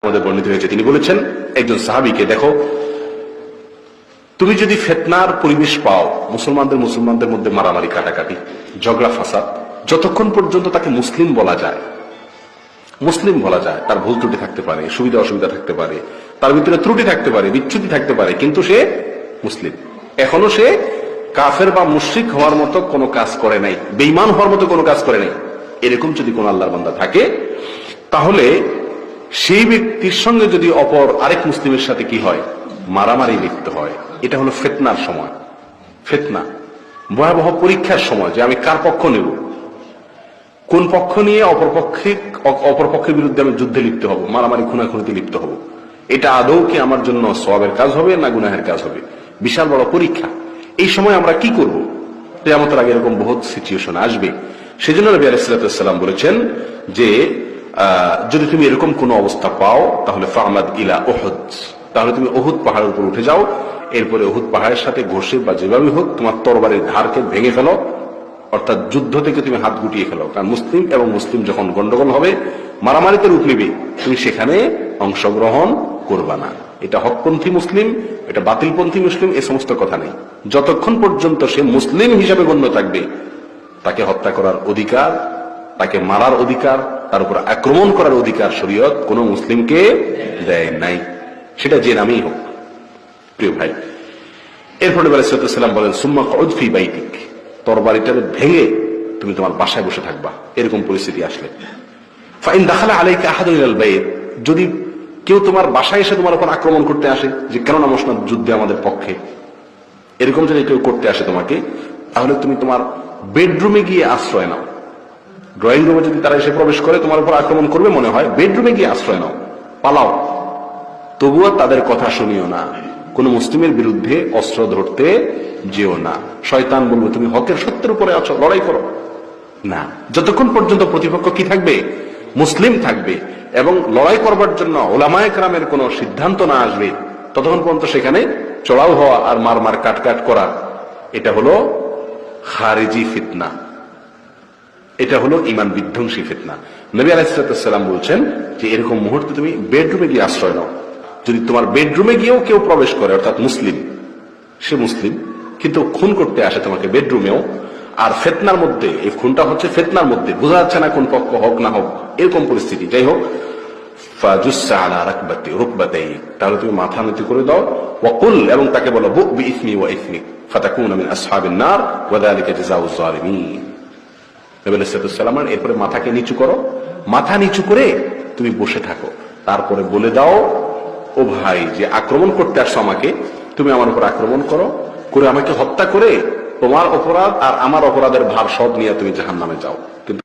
আমাদের বর্ণিত হয়েছে, তিনি বলেছেন একজন সাহাবীকে, দেখো তুমি যদি ফিতনার পরিবেশ পাও, মুসলমানদের মধ্যে মারামারি কাটাকাটি ঝগড়া ফাসাদ, যতক্ষণ পর্যন্ত তাকে মুসলিম বলা যায়, তার ভুল ত্রুটি থাকতে পারে, সুবিধা অসুবিধা থাকতে পারে, তার ভিতরে ত্রুটি থাকতে পারে, বিচ্যুতি থাকতে পারে, কিন্তু সে মুসলিম, এখনো সে কাফের বা মুশরিক হওয়ার মতো কোনো কাজ করে নাই, বেঈমান হওয়ার মতো কোনো কাজ করে নাই, এরকম যদি কোন আল্লাহর বান্দা থাকে, তাহলে সেই ব্যক্তির সঙ্গে যদি অপর আরেক মুসলিমের সাথে কি হয়, মারামারি লিপ্ত হয়, এটা হলো ফিতনার সময়। ফিতনা ভয়াবহ পরীক্ষার সময়, যে আমি কার পক্ষ নেব, কোন পক্ষ নিয়ে অপর পক্ষের বিরুদ্ধে আমি যুদ্ধে লিপ্ত হব, মারামারি খুনাখুনিতে লিপ্ত হব, এটা আদৌ কি আমার জন্য সওয়াবের কাজ হবে না গুনাহের কাজ হবে, বিশাল বড় পরীক্ষা। এই সময় আমরা কি করব? কিয়ামতের আগে এরকম বহুত সিচুয়েশন আসবে। সেজন্য নবী আলাইহিস সালাম বলেছেন যে যদি তুমি এরকম কোন অবস্থা পাও, তাহলে ফামাদ ইলা উহুদ, তাহলে তুমি উহুদ পাহাড়ের উপর উঠে যাও, এরপরে উহুদ পাহাড়ের সাথে ঘষে বা যেভাবে হোক তোমার তরবারির ধারকে ভেঙে ফেলো, অর্থাৎ যুদ্ধ থেকে তুমি হাত গুটিয়ে ফেলো। কারণ মুসলিম এবং মুসলিম যখন গন্ডগোল হবে, মারামারিতে রূপ নেবে, তুমি সেখানে অংশগ্রহণ করবা না। এটা হকপন্থী মুসলিম, এটা বাতিলপন্থী মুসলিম, এ সমস্ত কথা নেই। যতক্ষণ পর্যন্ত সে মুসলিম হিসাবে গণ্য থাকবে, তাকে হত্যা করার অধিকার, তাকে মারার অধিকার, তার উপর আক্রমণ করার অধিকার শরীয়ত কোন মুসলিমকে দেয় নাই, সেটা যে নামেই হোক। প্রিয় ভাই, এরপরে নবী আলাইহিস সালাম বলেন সুম্মা কউদ ফি বাইতিক, তরবারিটা ভেঙে তুমি তোমার বাসায় বসে থাকবা। এরকম পরিস্থিতি আসলে ফাইন দাখালা আলাইকা আহাদুন ইলাল বাইত, যদি কেউ তোমার বাসায় এসে তোমার উপর আক্রমণ করতে আসে, যে কেন নামোস না যুদ্ধে আমাদের পক্ষে, এরকম যদি কেউ করতে আসে তোমাকে, তাহলে তুমি তোমার বেডরুমে গিয়ে আশ্রয় নাও। ড্রয়িং রুমে যদি তারা এসে প্রবেশ করে তোমার উপর আক্রমণ করবে মনে হয়, বেডরুমে গিয়ে আশ্রয় নাও, পালাও, তবুও তাদের কথা শুনিও না, কোন মুসলিমের বিরুদ্ধে অস্ত্র ধরতে যেও না। শয়তান বলবে তুমি হকের সত্যের উপরে আছো, লড়াই করো না। যতক্ষণ পর্যন্ত প্রতিপক্ষ কি থাকবে, মুসলিম থাকবে, এবং লড়াই করবার জন্য উলামায়ে কেরামের কোন সিদ্ধান্ত না আসবে, ততক্ষণ পর্যন্ত সেখানে চড়াও হওয়া আর মার কাট করা, এটা হলো খারিজি ফিতনা, এটা হলো ঈমান বিধ্বংসী ফিতনা। নবী আলাইহিস সালাম বলছেন যে এরকম মুহূর্তে তুমি বেডরুমে গিয়ে আশ্রয় নাও। যদি তোমার বেডরুমে গিয়েও কেউ প্রবেশ করে, অর্থাৎ মুসলিম, সে মুসলিম কিন্তু খুন করতে আসে তোমাকে বেডরুমেও, আর ফিতনার মধ্যে, এই খুনটা হচ্ছে ফিতনার মধ্যে, বোঝা যাচ্ছে না কোন পক্ষ হোক না হোক, এরকম পরিস্থিতি, যাই হোক, ফাজুসসা আলা রুকবাতাইক, তাহলে তুমি মাথা নত করে দাও, ওয়াকুল, এবং তাকে বলো বু বিইসমি ওয়া ইসমিক ফাতাকুনা মিন আসহাবিন নার ওয়া যালিকা জাযাউজ জালিমিন। নবী আলাইহিস সালাম এরপরে মাথাকে নিচু করো, মাথা নিচু করে তুমি বসে থাকো, তারপরে বলে দাও, ও ভাই, যে আক্রমণ করতে আসছো আমাকে, তুমি আমার উপর আক্রমণ করো, করে আমাকে হত্যা করে তোমার অপরাধ আর আমার অপরাধের ভার সব নিয়ে তুমি জাহান্নামে যাও। কিন্তু